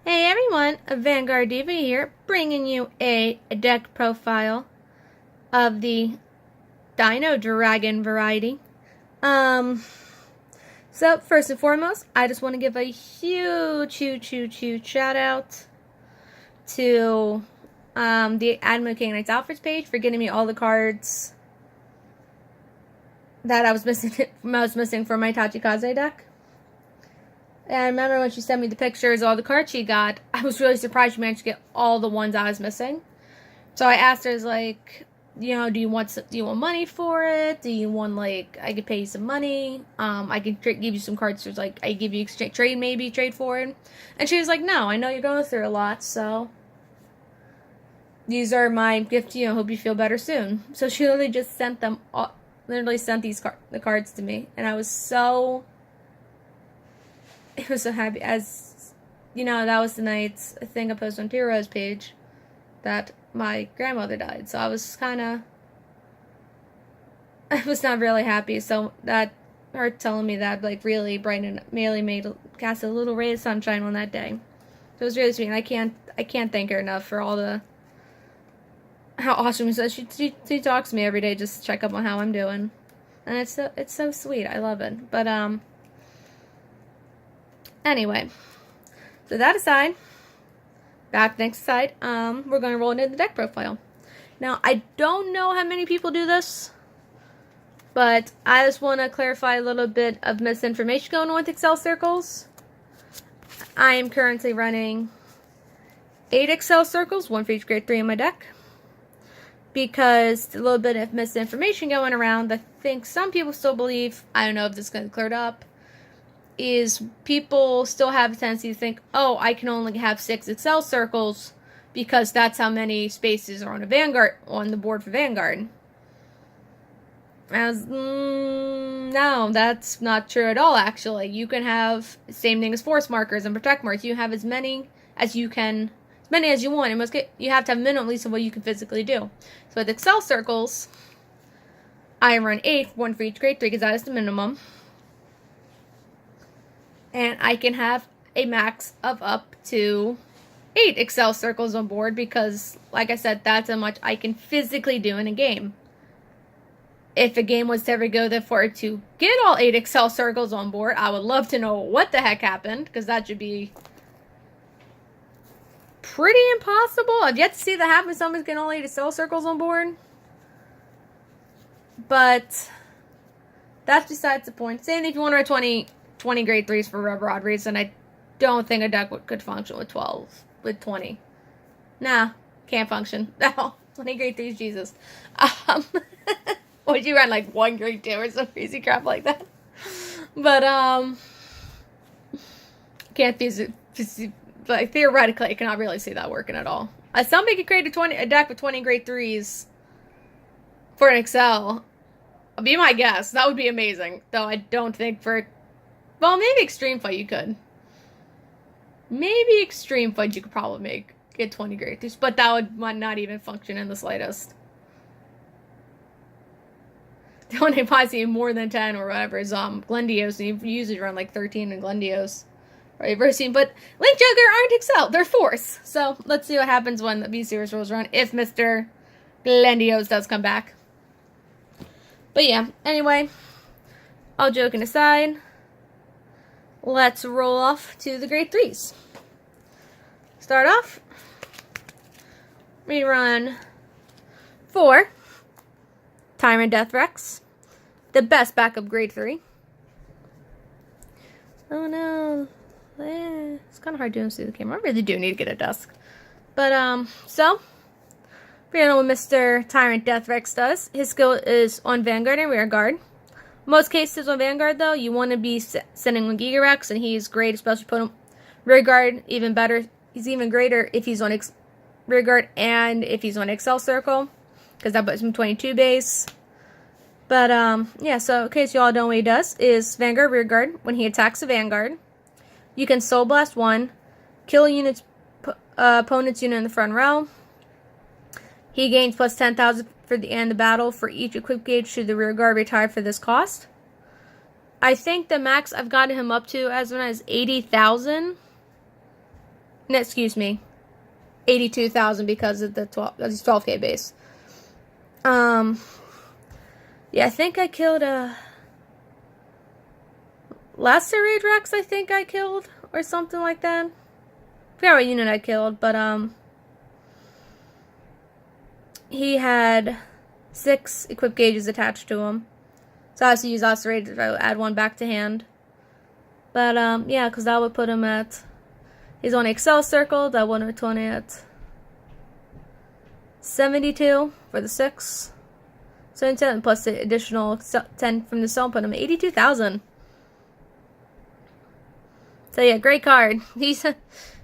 Hey everyone, Vanguard Diva here, bringing you a deck profile of the Dino Dragon variety. So first and foremost, I just want to give a huge shout out to the Admiral King Knight's Outfits page for getting me all the cards that I was missing for my Tachikaze deck. And I remember when she sent me the pictures of all the cards she got, I was really surprised she managed to get all the ones I was missing. So I asked her, like, you know, do you want money for it? Do you want, like, I could pay you some money? I could give you some cards, so like, I give you trade for it. And she was like, no, I know you're going through a lot, so these are my gift to you. I hope you feel better soon. So she literally just sent them all, the cards to me, and I was so happy. As you know, that was the night thing I posted on T-Rose page that my grandmother died. So I was not really happy. So that her telling me that, like, really brightened, cast a little ray of sunshine on that day. So it was really sweet. And I can't thank her enough for all how awesome she is. She talks to me every day just to check up on how I'm doing, and it's so sweet. I love it. But anyway, so that aside, next side, we're going to roll into the deck profile. Now, I don't know how many people do this, but I just want to clarify a little bit of misinformation going on with Excel circles. I am currently running 8 Excel circles, 1 for each grade 3 in my deck, because a little bit of misinformation going around. I think some people still believe, I don't know if this is going to clear it up, is people still have a tendency to think, oh, I can only have 6 Excel circles because that's how many spaces are on the board for Vanguard. No, that's not true at all, actually. You can have the same thing as force markers and protect marks. You have as many as you want. In most cases, you have to have a minimum at least of what you can physically do. So with Excel circles, I run 8, 1 for each grade 3, because that is the minimum. And I can have a max of up to 8 Excel circles on board because, like I said, that's how much I can physically do in a game. If a game was to ever go there for it to get all 8 Excel circles on board, I would love to know what the heck happened, because that should be pretty impossible. I've yet to see that happen. Someone's getting all 8 Excel circles on board. But that's besides the point. Same if you want to run 20 grade 3s for whatever odd reason. I don't think a deck could function with 20. Nah, can't function. No, 20 grade 3s, Jesus. Would you run like 1 grade 2 or some crazy crap like that? But, can't like, theoretically, I cannot really see that working at all. Somebody could create a deck with 20 grade 3s for an Excel. Be my guess. That would be amazing. Though I don't think well, maybe Extreme Fight you could. Maybe Extreme Fight you could probably get 20 grade 3s, but that would not even function in the slightest. The only possibly more than 10 or whatever is Glendios, and you usually run like 13 in Glendios. Right, but Link Joker aren't Excel, they're Force. So let's see what happens when the V-Series rolls around, if Mr. Glendios does come back. But yeah, anyway, all joking aside, let's roll off to the grade 3s. Start off, we run 4 Tyrant Death Rex, the best backup grade 3. Oh no. It's kind of hard doing see the camera. I really do need to get a desk. But, so, we know what Mr. Tyrant Death Rex does. His skill is on Vanguard and Rearguard. Most cases on Vanguard, though, you want to be sending on GIGA Rex, and he's great, especially put him Rearguard, even better. He's even greater if he's on Rearguard and if he's on Excel Circle, because that puts him 22 base. But, yeah, so in case you all don't know what he does, is Vanguard Rearguard. When he attacks a Vanguard, you can Soul Blast 1, kill opponent's unit in the front row. He gains plus 10,000 for the end of the battle for each equip gauge should the rear guard retire for this cost. I think the max I've gotten him up to as of now is 80,000. No, excuse me. 82,000 because of the 12K base. Yeah, I think I killed a Lacerate Rex, I think I killed, or something like that. I forgot what unit I killed, but he had 6 equip gauges attached to him. So I have to use Lacerate to add one back to hand. But yeah, because that would put him at, he's on Excel Circle, that would put him at 72 for the 6. So 10 plus the additional 10 from the cell put him at 82,000. So yeah, great card. He's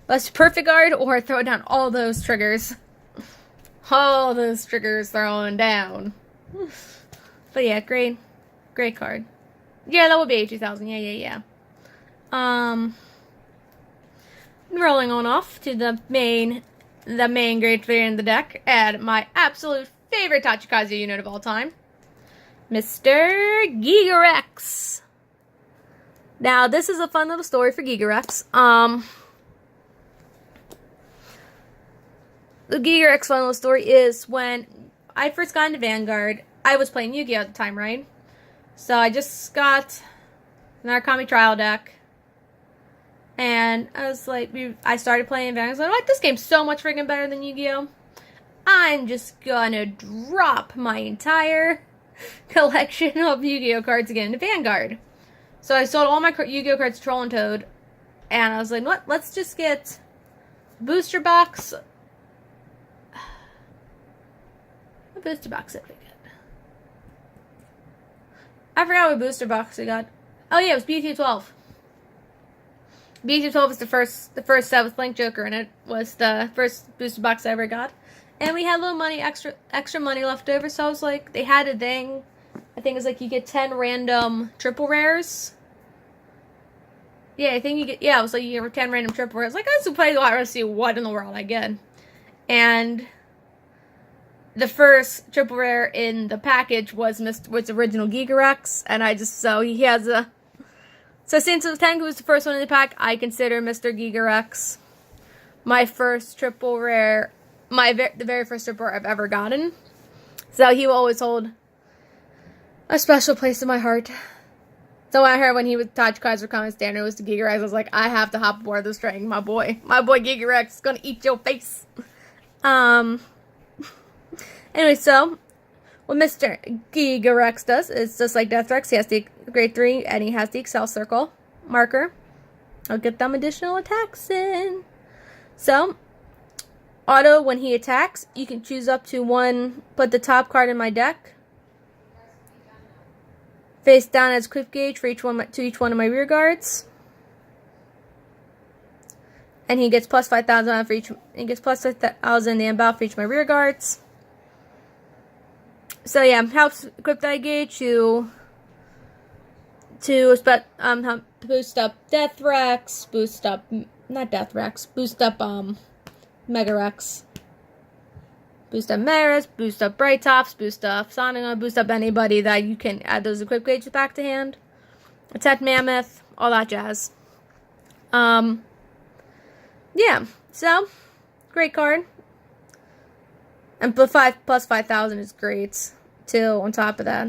that's perfect card, or throw down all those triggers. All those triggers thrown down. But yeah, great card. Yeah, that would be 82,000. Yeah. Rolling on off to the main grade 3 in the deck, and my absolute favorite Tachikaze unit of all time, Mr. GIGA. Now, this is a fun little story for GIGA. The GIGA fun little story is when I first got into Vanguard, I was playing Yu-Gi-Oh! At the time, right? So I just got an Narcomic Trial deck. And I was like, I started playing Vanguard. I was like, what? This game's so much freaking better than Yu-Gi-Oh! I'm just gonna drop my entire collection of Yu-Gi-Oh! Cards again into Vanguard. So I sold all my Yu-Gi-Oh! Cards to Troll and Toad. And I was like, what? Let's just get booster box. What booster box did we get? I forgot what booster box we got. Oh yeah, it was BT12. BT12 was the first set with Blank Joker in it. Was the first booster box I ever got. And we had a little money, extra money left over, so I was like, they had a thing. I think it was like you get 10 random triple rares. Yeah, I think you get, yeah, it was like you get 10 random triple rares. Like, I was play a lot to see what in the world I get. And the first triple rare in the package was original GIGA, and I just, so he has a, so since Tengu was the first one in the pack, I consider Mr. GIGA my first triple rare, the very first triple rare I've ever gotten. So he will always hold a special place in my heart. So when I heard when he was Tachikaze were coming standard was the GIGA, I was like, I have to hop aboard this train, my boy GIGA is gonna eat your face. Anyway, so what Mr. GIGA does is just like Deathrex, he has the grade 3 and he has the Excel Circle marker. I'll get them additional attacks in. So auto, when he attacks, you can choose up to one, put the top card in my deck face down as equip gauge for each one of my rear guards. And he gets plus 5,000 for each, he gets plus 5,000 the unbound for each of my rear guards. So yeah, helps equip that gauge to boost up Deathrex, boost up Mega Rex, boost up Maris, boost up Bright Tops, boost up Sonic, boost up anybody that you can add those equip gauges back to hand. Attack Mammoth, all that jazz. Yeah, so great card. And plus 5,000 is great too. On top of that,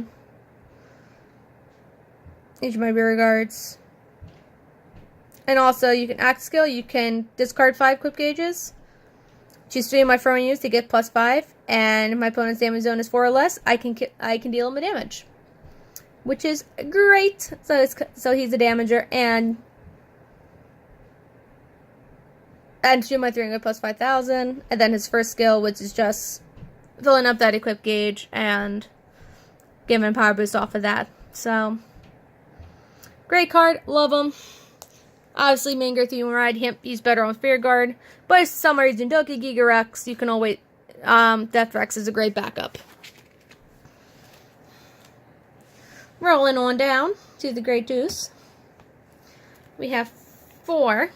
each of my rear guards. And also, you can act skill. You can discard 5 equip gauges. Choose 3 of my throwing units to get plus 5. And if my opponent's damage zone is 4 or less, I can deal him a damage, which is great. So he's a damager, and 2 of my 3 and get plus 5,000. And then his first skill, which is just filling up that equip gauge and giving power boost off of that. So great card, love him. Obviously, main grade 3 ride him. He's better on Fear Guard, but if for some reason don't get GIGA, you can always Deathrex is a great backup. Rolling on down to the Great Deuce, we have 4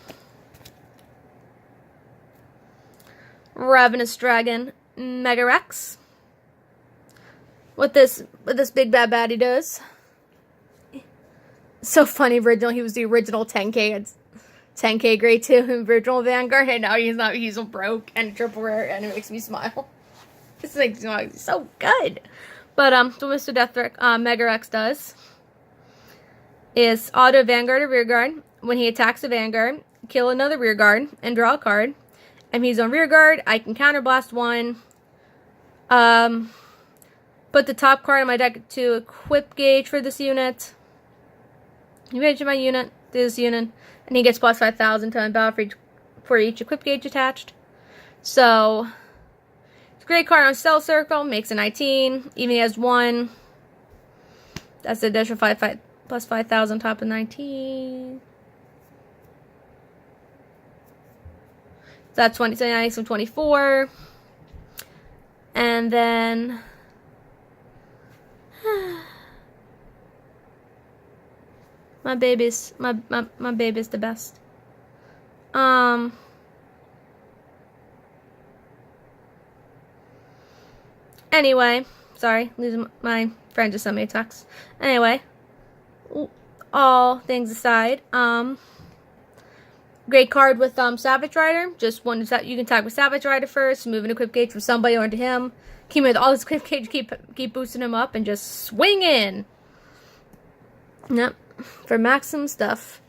Ravenous Dragon Mega Rex. What this big bad baddie does. So funny, original. He was the original 10K 10k grade 2 in Virtual Vanguard, and now he's broke and triple rare, and it makes me smile. This makes me smile. So good. But so Mr. Deathrex, Mega Rex does is auto Vanguard or Rear Guard. When he attacks a Vanguard, kill another Rear Guard and draw a card. And he's on Rear Guard, I can counterblast one. Put the top card on my deck to equip gauge for this unit. You mention my unit, this unit, and he gets plus 5,000 to battle for each equip gauge attached. So, it's a great card on Cell Circle, makes a 19, even he has 1. That's the additional plus 5,000 top of 19. So that's 20, so now some 24. And then my baby's the best. Anyway, sorry, losing my friend just sent me a text. Anyway, all things aside, great card with Savage Rider. Just one that you can tag with Savage Rider first, move an equip gauge from somebody onto him. Keep with all his equip gauge, keep boosting him up, and just swing in. Yep, for maximum stuff.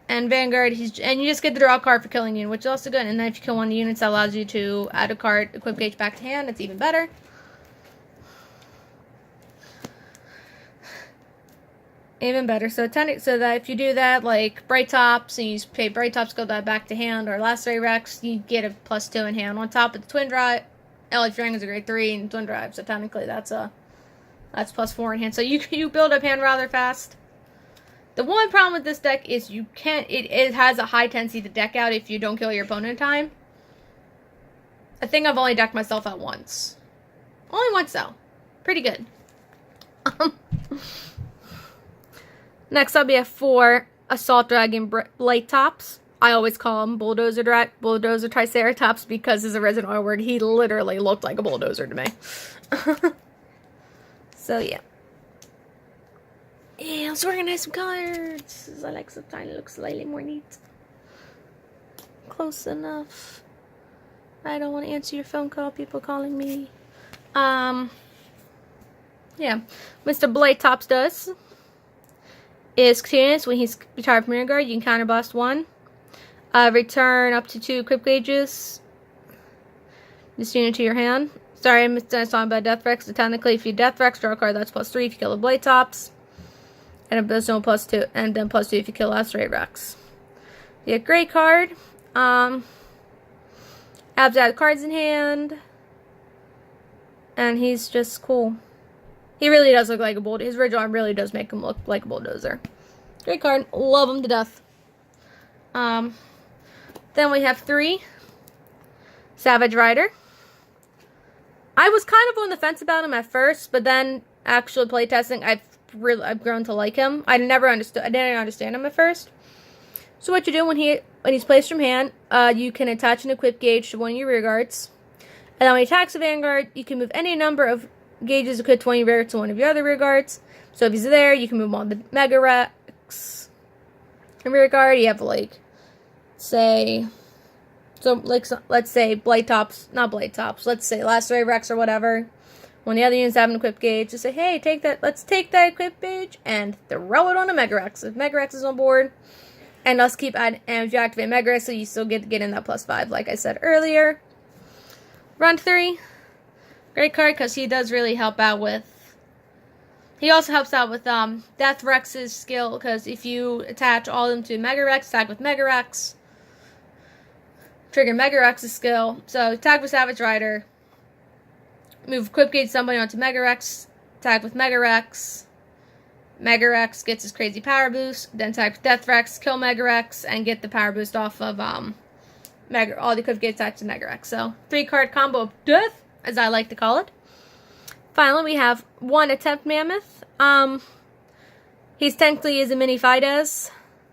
And Vanguard, and you just get the draw card for killing you, which is also good. And then if you kill one of the units, that allows you to add a card, equip gauge back to hand. It's even better. Even better. So that if you do that, like Bright Tops, and you pay Bright Tops, go that back to hand, or Lacerate Rex, you get a +2 in hand. On top of the Twin Drive, LH Ring is a grade 3 in Twin Drive, so technically that's +4 in hand. So you build up hand rather fast. The one problem with this deck is it has a high tendency to deck out if you don't kill your opponent in time. I think I've only decked myself out once. Only once though. Pretty good. Next up we have 4 Assault Dragon Blight Tops. I always call him Bulldozer Triceratops because his original word, he literally looked like a bulldozer to me. So yeah. Yeah, let's organize some cards. I like some tiny, look slightly more neat. Close enough. I don't want to answer your phone call, people calling me. Yeah. Mr. Blight Tops does is continuous. When he's retired from Rear Guard, you can counterblast 1. Return up to 2 equip gauges. This unit to your hand. Sorry, I was talking about Deathrex. So technically, if you Deathrex, draw a card, that's +3 if you kill the Blight Tops. And there's no +2, and then +2 if you kill Lacerate Rex. Yeah, great card. Abs add cards in hand. And he's just cool. He really does look like a bulldozer. His original arm really does make him look like a bulldozer. Great card. Love him to death. Then we have 3. Savage Rider. I was kind of on the fence about him at first, but then actually playtesting, I've grown to like him. I didn't understand him at first. So what you do when he's placed from hand, you can attach an equip gauge to one of your rear guards. And then when he attacks a Vanguard, you can move any number of gauges equipped 20 rear to one of your other rear guards. So if he's there, you can move on the Mega Rex and rear guard. You have like, let's say Blight Tops, not Blight Tops, let's say Lacerate Rex or whatever. When the other units have an equip gauge, just say, hey, let's take that equip gauge and throw it on a Mega Rex. If Mega Rex is on board, and let's keep adding, and if you activate Mega Rex, so you still get in that +5, like I said earlier. Run 3. Great card, because he does really help out with, he also helps out with Death Rex's skill, because if you attach all of them to Mega Rex, attack with Mega Rex, trigger Mega Rex's skill. So attack with Savage Rider, move equip gauge somebody onto Mega Rex, attack with Mega Rex. Mega Rex gets his crazy power boost, then attack with Death Rex, kill Mega Rex, and get the power boost off of all the equip gauge attached to Mega Rex. So 3-card combo of death, as I like to call it. Finally, we have 1 Attempt Mammoth. He's technically is a mini Fidesz,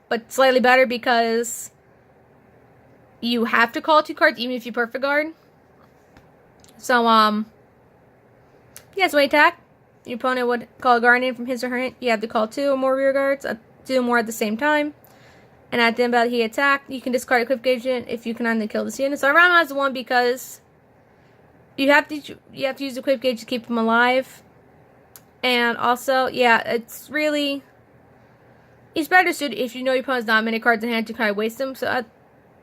but slightly better because you have to call 2 cards even if you perfect guard. So yes, when you attack, your opponent would call a Guardian from his or her hand. You have to call 2 or more rear guards, 2 or more at the same time. And at the end of he attacked, you can discard equipped agent if you can only kill this unit. So I ran him as 1 because you have to use the equipped gauge to keep him alive. And also, yeah, it's really, he's better suited if you know your opponent's not many cards in hand to kind of waste them. So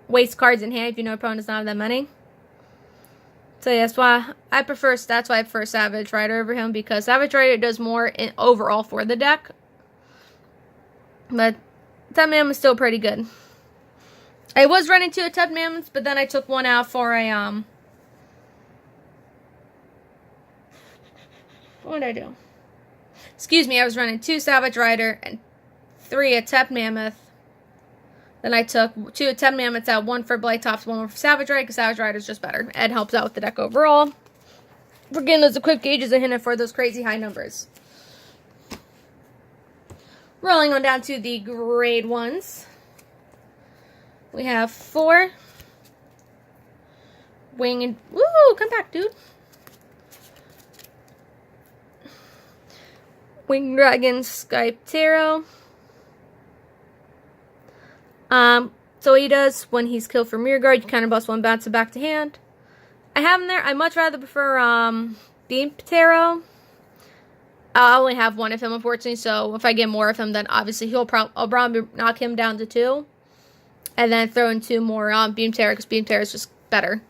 waste cards in hand if you know your opponent does not have that many. So yeah, that's why I prefer Savage Rider over him, because Savage Rider does more overall for the deck. But Tub Mammoth's still pretty good. I was running 2 Tub Mammoths, but then I took 1 out for a what did I do? Excuse me, I was running 2 Savage Rider and 3 Tub Mammoth. Then I took 2 Tub Mammoths out, 1 for Blight Tops, 1 for Savage Rider, because Savage Rider is just better. It helps out with the deck overall. We're getting those equipped gauges and hitting for those crazy high numbers. Rolling on down to the grade 1s. We have 4 Wing and... Woo! Come back, dude. Wing Dragon Skype Tarot. So what he does when he's killed from rearguard, you counterblast 1, bounce it back to hand. I have him there. I much rather prefer Beam Tarot. I only have 1 of him, unfortunately, so if I get more of him, then obviously I'll probably knock him down to 2. And then throw in 2 more Beam Terror, because Beam Terror is just better.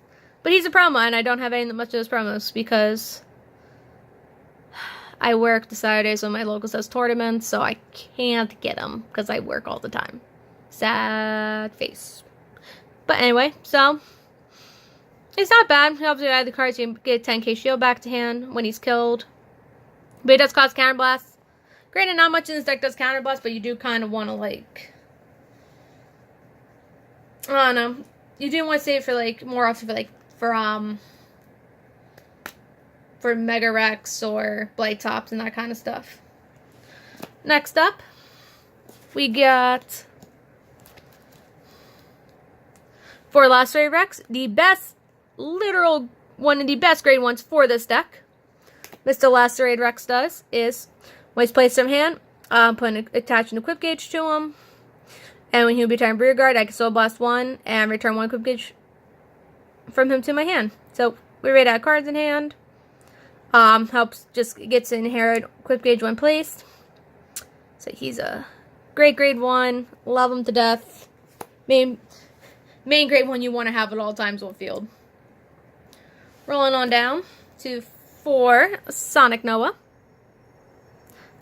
But he's a promo, and I don't have any much of those promos, because I work the Saturdays when my local does tournaments, so I can't get him, because I work all the time. Sad face. But anyway, so it's not bad. He helps you add the cards, you get 10k shield back to hand when he's killed. But it does cause counterblast. Granted, not much in this deck does counterblast, but you do kind of want to, like, I don't know. You do want to save it for, like, more often for Mega Rex or Blight Tops and that kind of stuff. Next up, we got for Lacerated Rex, the best, literal, one of the best grade 1s for this deck. Mr. Lacerated Rex does is, when he's placed in hand, attach an equip gauge to him. And when he will be turned rearguard, I can Soul Blast 1 and return 1 equip gauge from him to my hand. So we read out cards in hand. Helps, just gets to inherit equip gauge when placed. So he's a great grade 1. Love him to death. Main grade 1 you want to have at all times on field. Rolling on down to 4 Sonic Noah.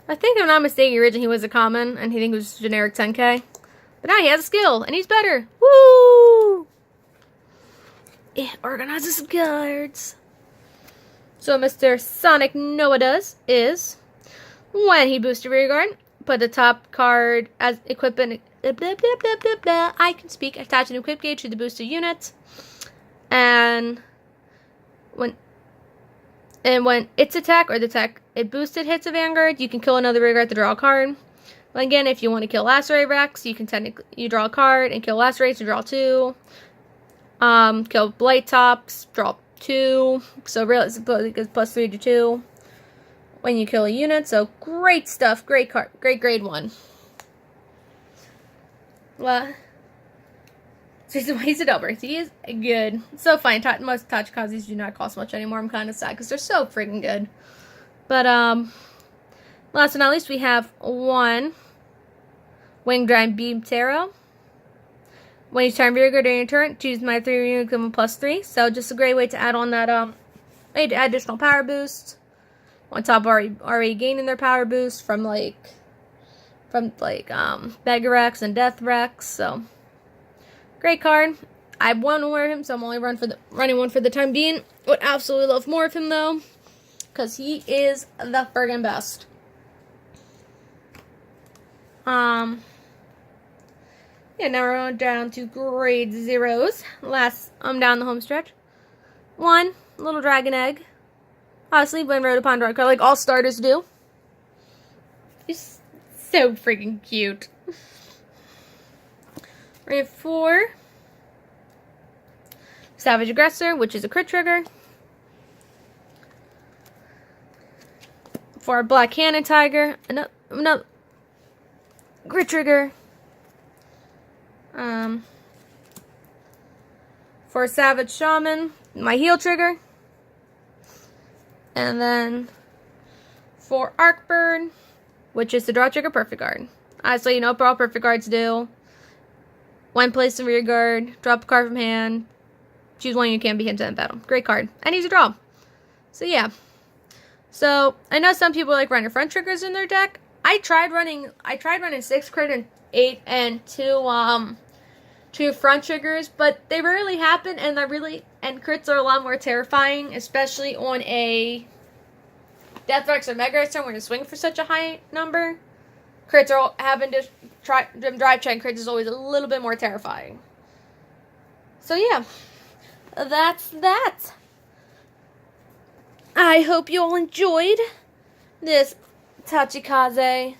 I think if I'm not mistaken, originally he was a common, and he think it was generic 10k. But now he has a skill, and he's better. Woo! It organizes some cards. So Mr. Sonic Noah does is, when he boosts a rearguard, put the top card as equipment. I can speak. Attach an equip gauge to the boosted unit, and when its attack or the attack it boosted hits a Vanguard, you can kill another rearguard to draw a card. Well, again, if you want to kill Lacerated Rex, you can technically draw a card and kill Lacerated to draw 2. Kill Blight Tops, draw 2. So really, it's +3 to 2 when you kill a unit. So great stuff, great card, great grade 1. Well, he's a double. He is good. So fine. Most Tachikazes do not cost much anymore. I'm kind of sad because they're so freaking good. But last but not least, we have 1 Wing Dragon Beam Tarot. When you turn rearguard during your turn, choose my 3 unit, give them +3. So just a great way to add on that additional power boost. On top of already gaining their power boost from Mega Rex and Death Rex. So great card. I want to wear him, so I'm only running 1 for the time being. Would absolutely love more of him though, because he is the friggin' best. Yeah, now we're on down to grade 0s. I'm down the home stretch. 1 little dragon egg. Obviously, when wrote upon draw card, like all starters do. He's so freaking cute. We have 4 Savage Aggressor, which is a crit trigger. 4 Black Cannon Tiger, another crit trigger. For Savage Shaman, my heal trigger. And then for Arcbird, which is the draw trigger perfect guard. Honestly, you know what all perfect guards do. When placed in rear guard, drop a card from hand, choose one you can't be hinted in battle. Great card. And he's a draw. So yeah. So I know some people like running front triggers in their deck. I tried running 6 crit and 8 and 2 front triggers, but they rarely happen, and crits are a lot more terrifying, especially on a Deathrex or Mega turn when you swing for such a high number. Crits are having to try drive check crits is always a little bit more terrifying. So yeah, that's that. I hope you all enjoyed this Tachikaze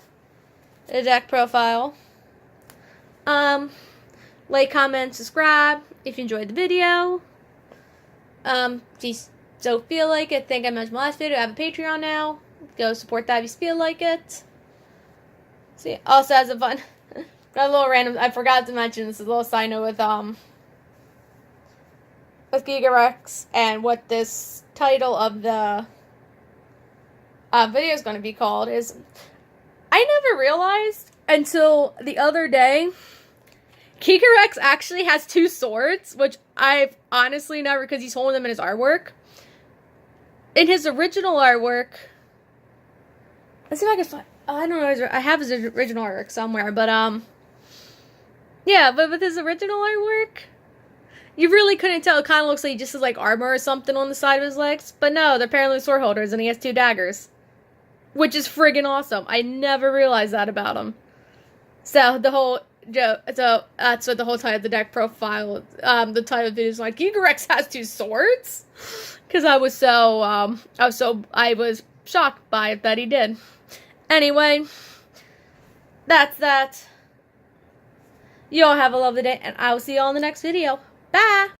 deck profile. Like, comment, subscribe if you enjoyed the video. If you don't feel like it, I think I mentioned my last video, I have a Patreon now. Go support that if you feel like it. See, also has a fun, got a little random, I forgot to mention, this is a little side note with GIGA and what this title of the video is going to be called is, I never realized until the other day, GIGA actually has 2 swords, which I've honestly never, because he's holding them in his artwork. In his original artwork, let's see if I can find, I don't know, I have his original artwork somewhere, but yeah, but with his original artwork, you really couldn't tell. It kind of looks like he just has like armor or something on the side of his legs, but no, they're apparently sword holders, and he has 2 daggers, which is friggin' awesome. I never realized that about him. So the whole so that's what the whole title of the deck profile, the title of the video is like, GIGA has 2 swords? Because I was shocked by it that he did. Anyway, that's that. You all have a lovely day, and I will see you all in the next video. Bye!